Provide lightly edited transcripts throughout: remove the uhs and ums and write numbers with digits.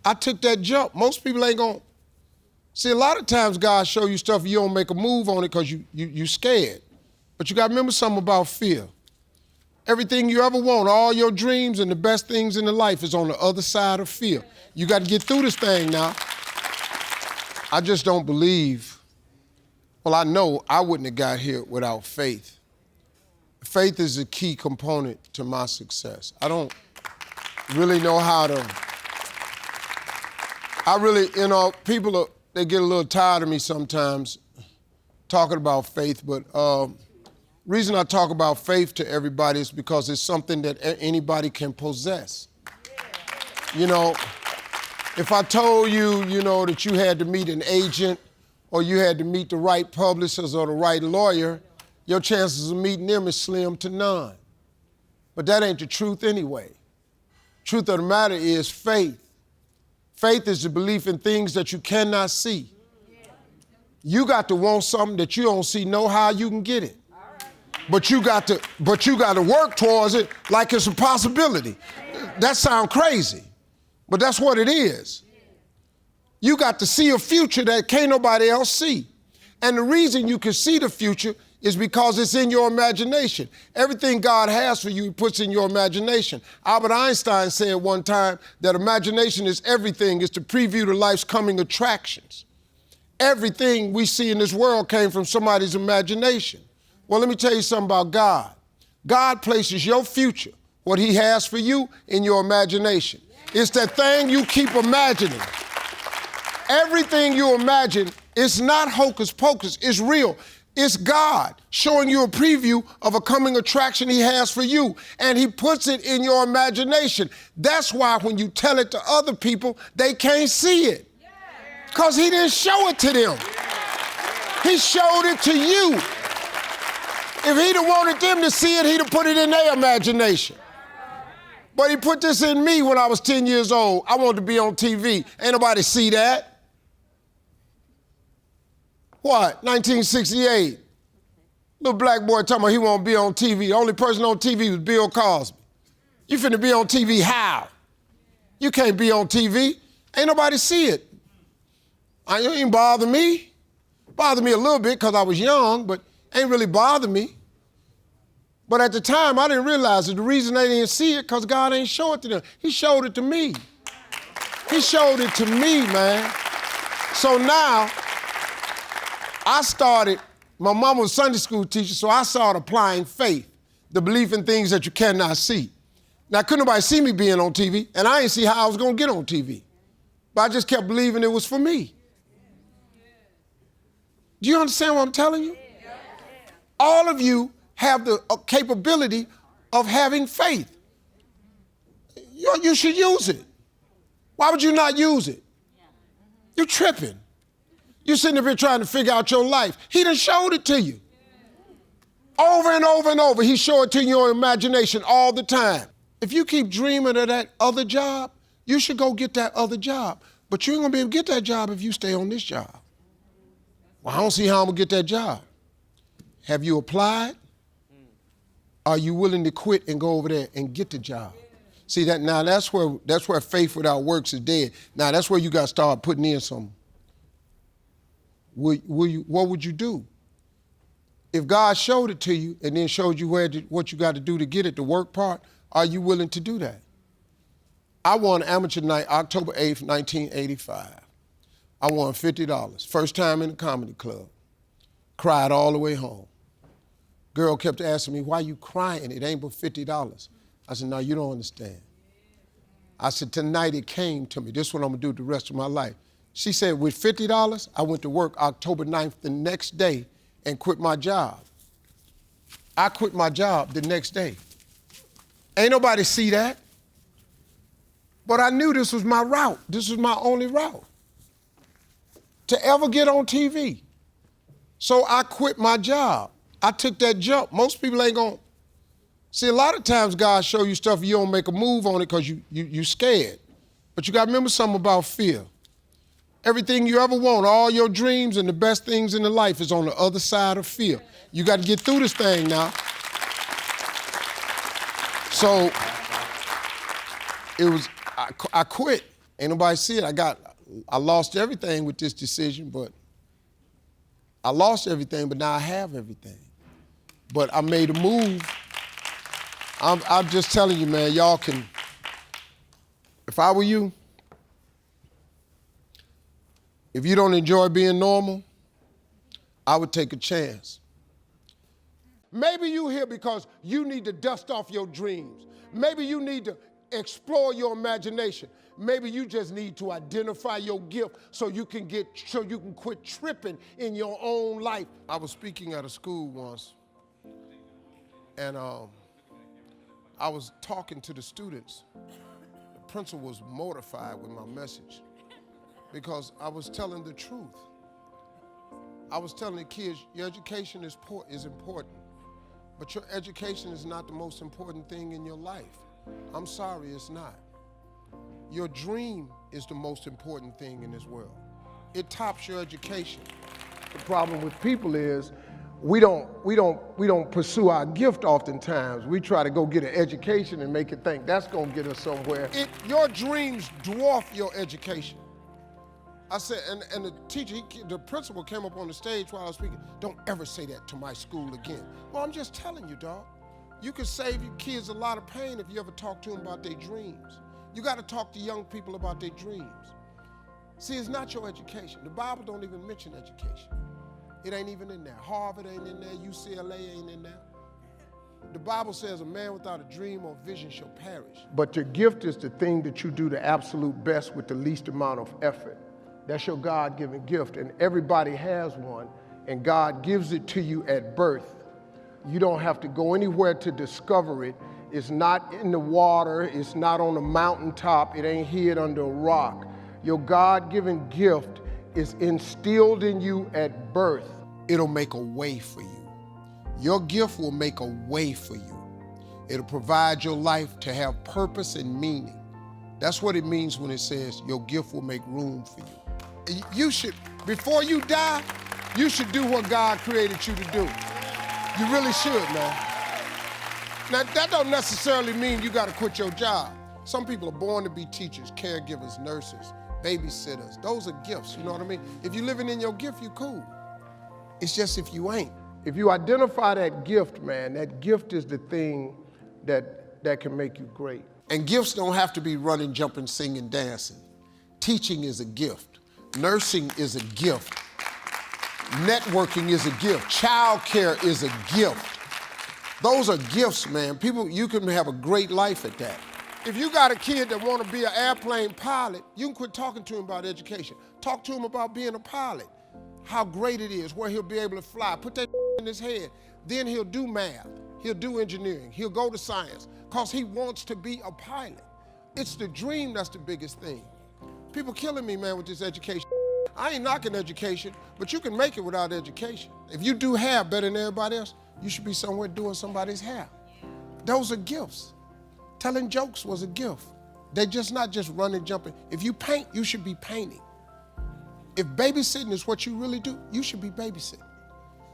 I took that jump. Most people ain't gonna. See, a lot of times God show you stuff, you don't make a move on it because you scared. But you gotta remember something about fear. Everything you ever want, all your dreams and the best things in the life is on the other side of fear. You got to get through this thing now. I just don't believe, well, I know I wouldn't have got here without faith. Faith is a key component to my success. I don't really know how to, people, they get a little tired of me sometimes talking about faith, but reason I talk about faith to everybody is because it's something that anybody can possess. You know, if I told you, that you had to meet an agent or you had to meet the right publicist or the right lawyer, your chances of meeting them is slim to none. But that ain't the truth anyway. Truth of the matter is faith. Faith is the belief in things that you cannot see. You got to want something that you don't see, know how you can get it. But you got to work towards it like it's a possibility. That sounds crazy, but that's what it is. You got to see a future that can't nobody else see. And the reason you can see the future is because it's in your imagination. Everything God has for you, he puts in your imagination. Albert Einstein said one time that imagination is everything, it's the preview to life's coming attractions. Everything we see in this world came from somebody's imagination. Well, let me tell you something about God. God places your future, what he has for you, in your imagination. It's that thing you keep imagining. Everything you imagine is not hocus pocus, it's real. It's God showing you a preview of a coming attraction he has for you, and he puts it in your imagination. That's why when you tell it to other people, they can't see it. Because he didn't show it to them. He showed it to you. If he'd have wanted them to see it, he'd have put it in their imagination. But he put this in me when I was 10 years old. I wanted to be on TV. Ain't nobody see that. What? 1968. Little black boy talking about he won't be on TV. The only person on TV was Bill Cosby. You finna be on TV how? You can't be on TV. Ain't nobody see it. It ain't bother me. Bothered me a little bit because I was young, but ain't really bothered me. But at the time, I didn't realize that the reason they didn't see it because God ain't show it to them. He showed it to me. He showed it to me, man. So now, my mom was a Sunday school teacher, so I started applying faith, the belief in things that you cannot see. Now, couldn't nobody see me being on TV, and I didn't see how I was going to get on TV. But I just kept believing it was for me. Do you understand what I'm telling you? All of you have the capability of having faith. You should use it. Why would you not use it? You're tripping. You're sitting up here trying to figure out your life. He done showed it to you. Over and over and over, he showed it to your imagination all the time. If you keep dreaming of that other job, you should go get that other job. But you ain't gonna be able to get that job if you stay on this job. Well, I don't see how I'm gonna get that job. Have you applied? Are you willing to quit and go over there and get the job? See that now? That's where faith without works is dead. Now that's where you got to start putting in some. What would you do? If God showed it to you and then showed you what you got to do to get it, the work part, are you willing to do that? I won amateur night October 8th, 1985. I won $50. First time in a comedy club. Cried all the way home. Girl kept asking me, why you crying? It ain't but $50. I said, no, you don't understand. I said, tonight it came to me. This is what I'm gonna do the rest of my life. She said, with $50, I went to work October 9th the next day and quit my job. I quit my job the next day. Ain't nobody see that. But I knew this was my route. This was my only route to ever get on TV. So I quit my job. I took that jump. Most people ain't gonna. See, a lot of times God show you stuff, you don't make a move on it because you scared. But you gotta remember something about fear. Everything you ever want, all your dreams and the best things in the life is on the other side of fear. You gotta get through this thing now. So I quit. Ain't nobody see it. I lost everything with this decision, but I lost everything, but now I have everything. But I made a move. I'm just telling you, man, y'all can, if I were you, if you don't enjoy being normal, I would take a chance. Maybe you here because you need to dust off your dreams. Maybe you need to explore your imagination. Maybe you just need to identify your gift so you can quit tripping in your own life. I was speaking at a school once, and I was talking to the students. The principal was mortified with my message because I was telling the truth. I was telling the kids, your education is important, but your education is not the most important thing in your life. I'm sorry, it's not. Your dream is the most important thing in this world. It tops your education. The problem with people is we don't pursue our gift oftentimes. We try to go get an education and make it think that's gonna get us somewhere. Your dreams dwarf your education. I said, and the teacher, the principal came up on the stage while I was speaking, don't ever say that to my school again. Well, I'm just telling you, dog. You can save your kids a lot of pain if you ever talk to them about their dreams. You gotta talk to young people about their dreams. See, it's not your education. The Bible don't even mention education. It ain't even in there. Harvard ain't in there, UCLA ain't in there. The Bible says a man without a dream or vision shall perish. But your gift is the thing that you do the absolute best with the least amount of effort. That's your God-given gift, and everybody has one, and God gives it to you at birth. You don't have to go anywhere to discover it. It's not in the water, it's not on a mountaintop, it ain't hid under a rock. Your God-given gift is instilled in you at birth. It'll make a way for you. Your gift will make a way for you. It'll provide your life to have purpose and meaning. That's what it means when it says your gift will make room for you. You should, before you die, you should do what God created you to do. You really should, man. Now, that don't necessarily mean you gotta quit your job. Some people are born to be teachers, caregivers, nurses, babysitters. Those are gifts, you know what I mean? If you're living in your gift, you're cool. It's just if you ain't. If you identify that gift, man, that gift is the thing that can make you great. And gifts don't have to be running, jumping, singing, dancing. Teaching is a gift. Nursing is a gift. Networking is a gift. Child care is a gift. Those are gifts, man. People, you can have a great life at that. If you got a kid that want to be an airplane pilot, you can quit talking to him about education. Talk to him about being a pilot, how great it is, where he'll be able to fly. Put that in his head. Then he'll do math. He'll do engineering. He'll go to science because he wants to be a pilot. It's the dream that's the biggest thing. People killing me, man, with this education. I ain't knocking education, but you can make it without education. If you do hair better than everybody else, you should be somewhere doing somebody's hair. Those are gifts. Telling jokes was a gift. They're just not just running, jumping. If you paint, you should be painting. If babysitting is what you really do, you should be babysitting.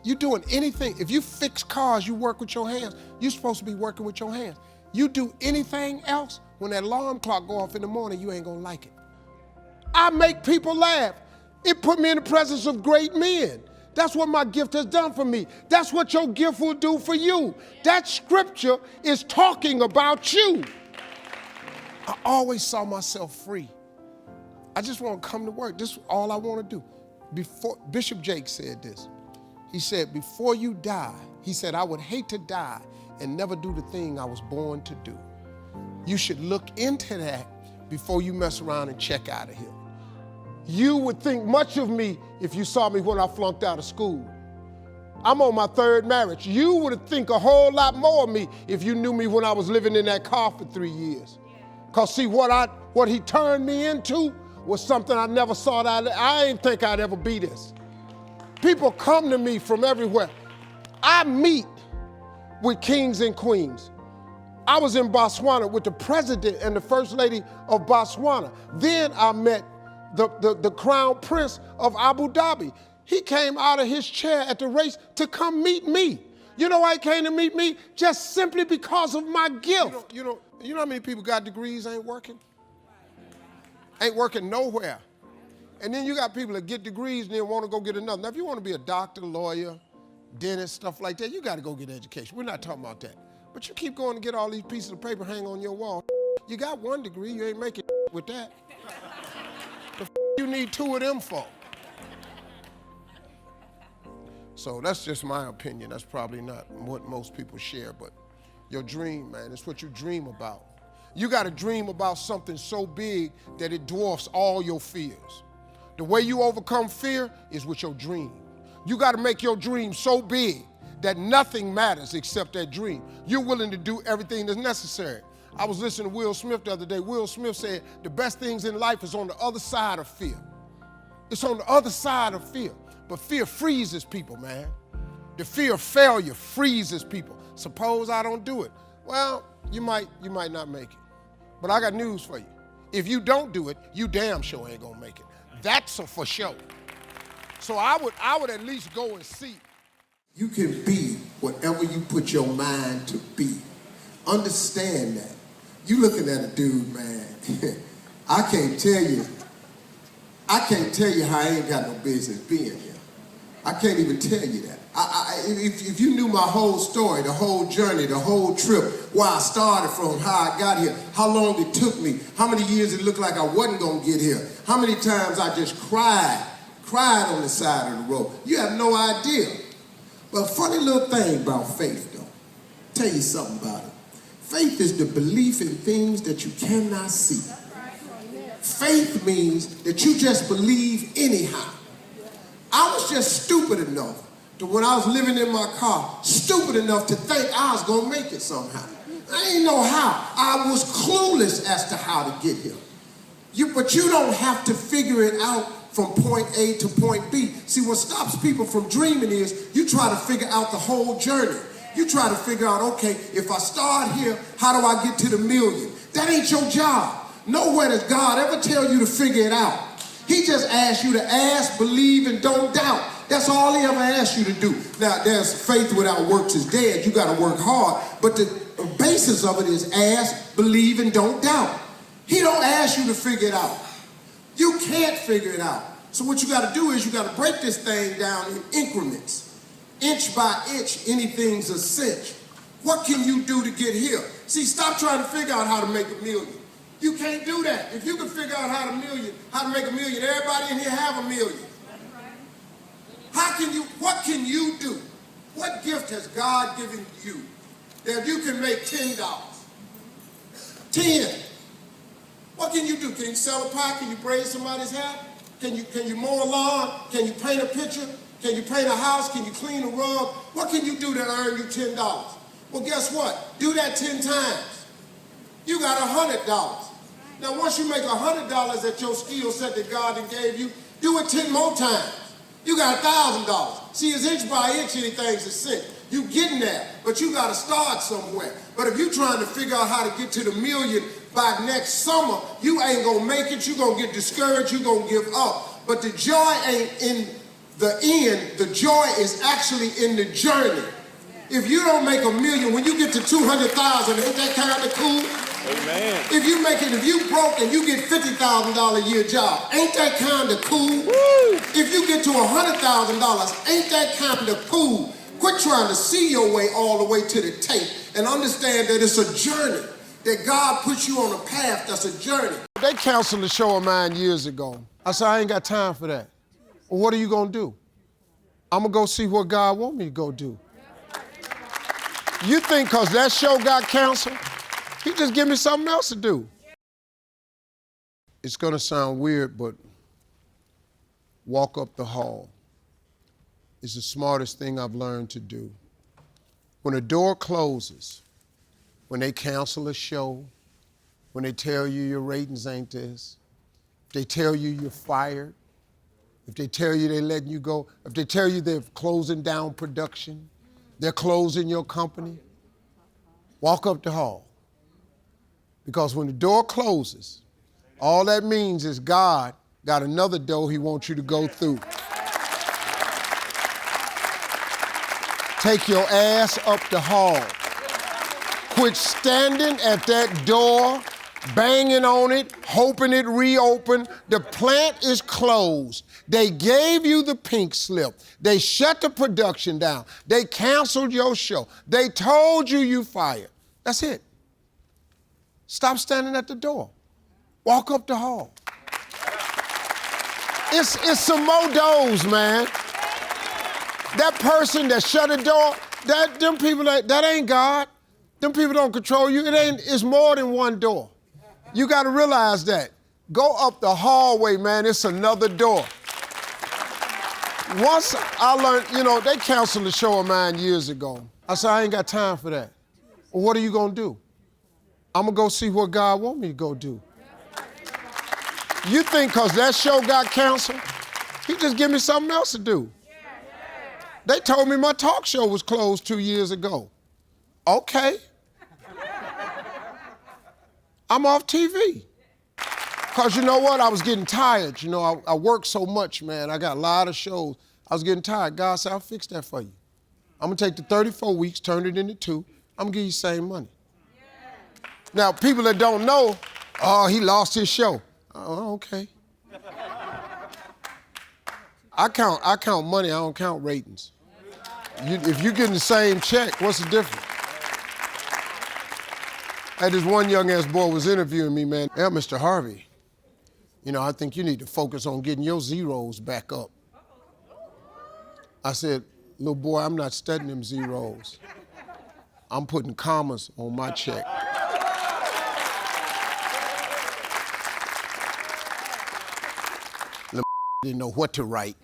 You doing anything. If you fix cars, you work with your hands. You're supposed to be working with your hands. You do anything else, when that alarm clock go off in the morning, you ain't gonna like it. I make people laugh. It put me in the presence of great men. That's what my gift has done for me. That's what your gift will do for you. That scripture is talking about you. I always saw myself free. I just want to come to work. This is all I want to do. Before Bishop Jake said this. He said, before you die, he said, I would hate to die and never do the thing I was born to do. You should look into that before you mess around and check out of here. You would think much of me if you saw me when I flunked out of school. I'm on my third marriage. You would think a whole lot more of me if you knew me when I was living in that car for 3 years. Because see, what he turned me into was something I never thought I didn't think I'd ever be this. People come to me from everywhere. I meet with kings and queens. I was in Botswana with the president and the first lady of Botswana. Then I met the crown prince of Abu Dhabi. He came out of his chair at the race to come meet me. You know why he came to meet me? Just simply because of my gift. You know how many people got degrees ain't working? Ain't working nowhere. And then you got people that get degrees and then want to go get another. Now, if you want to be a doctor, lawyer, dentist, stuff like that, you got to go get education. We're not talking about that. But you keep going to get all these pieces of paper hang on your wall. You got one degree, you ain't making with that. The you need two of them for? So that's just my opinion. That's probably not what most people share, but your dream, man, it's what you dream about. You got to dream about something so big that it dwarfs all your fears. The way you overcome fear is with your dream. You got to make your dream so big that nothing matters except that dream. You're willing to do everything that's necessary. I was listening to Will Smith the other day. Will Smith said the best things in life is on the other side of fear. It's on the other side of fear. But fear freezes people, man. The fear of failure freezes people. Suppose I don't do it. Well, you might not make it. But I got news for you. If you don't do it, you damn sure ain't gonna make it. That's a for sure. So I would at least go and see. You can be whatever you put your mind to be. Understand that. You looking at a dude, man. I can't tell you how I ain't got no business being here. I can't even tell you that. If you knew my whole story, the whole journey, the whole trip, where I started from, how I got here, how long it took me, how many years it looked like I wasn't gonna get here, how many times I just cried on the side of the road. You have no idea. But a funny little thing about faith, though. Tell you something about it. Faith is the belief in things that you cannot see. Faith means that you just believe anyhow. I was just stupid enough to, when I was living in my car, stupid enough to think I was going to make it somehow. I didn't know how. I was clueless as to how to get here. But you don't have to figure it out from point A to point B. See, what stops people from dreaming is you try to figure out the whole journey. You try to figure out, okay, if I start here, how do I get to the million? That ain't your job. Nowhere does God ever tell you to figure it out. He just asks you to ask, believe, and don't doubt. That's all he ever asks you to do. Now, there's faith without works is dead. You got to work hard. But the basis of it is ask, believe, and don't doubt. He don't ask you to figure it out. You can't figure it out. So what you got to do is you got to break this thing down in increments. Inch by inch, anything's a cinch. What can you do to get here? See, stop trying to figure out how to make a million. You can't do that. If you can figure out how to make a million, everybody in here have a million. What can you do? What gift has God given you that you can make $10? 10. What can you do? Can you sell a pie? Can you braid somebody's hair? Can you mow a lawn? Can you paint a picture? Can you paint a house? Can you clean a rug? What can you do to earn you $10? Well, guess what? Do that 10 times. You got $100. Now, once you make $100 at your skill set that God gave you, do it 10 more times. You got $1,000. See, it's inch by inch, anything's a cent. You getting there, but you got to start somewhere. But if you're trying to figure out how to get to the million by next summer, you ain't going to make it. You're going to get discouraged. You're going to give up. But the joy ain't in the end. The joy is actually in the journey. If you don't make $1 million, when you get to 200,000, ain't that kind of cool? Amen. If you broke and you get $50,000 a year job, ain't that kind of cool? Woo! If you get to $100,000, ain't that kind of cool? Quit trying to see your way all the way to the tape and understand that it's a journey, that God puts you on a path that's a journey. They canceled a show of mine years ago. I said, I ain't got time for that. Well, what are you going to do? I'm going to go see what God wants me to go do. You think because that show got canceled, he just give me something else to do. It's going to sound weird, but walk up the hall is the smartest thing I've learned to do. When a door closes, when they cancel a show, when they tell you your ratings ain't this, if they tell you you're fired, if they tell you they're letting you go, if they tell you they're closing down production, they're closing your company, walk up the hall. Because when the door closes, all that means is God got another door he wants you to go through. Take your ass up the hall. Quit standing at that door banging on it, hoping it reopened. The plant is closed. They gave you the pink slip. They shut the production down. They canceled your show. They told you you fired. That's it. Stop standing at the door. Walk up the hall. It's some more doors, man. That person that shut the door, them people, that ain't God. Them people don't control you. It's more than one door. You got to realize that. Go up the hallway, man. It's another door. Once I learned, they canceled a show of mine years ago. I said, I ain't got time for that. Well, what are you going to do? I'm going to go see what God want me to go do. You think because that show got canceled, he just give me something else to do. They told me my talk show was closed 2 years ago. Okay. I'm off TV. Because you know what? I was getting tired. I work so much, man. I got a lot of shows. I was getting tired. God said, I'll fix that for you. I'm going to take the 34 weeks, turn it into 2. I'm going to give you the same money. Now, people that don't know, oh, he lost his show. Oh, okay. I count money, I don't count ratings. If you're getting the same check, what's the difference? This one young-ass boy was interviewing me, man. Yeah, Mr. Harvey, I think you need to focus on getting your zeros back up. I said, little boy, I'm not studying them zeros. I'm putting commas on my check. Little didn't know what to write.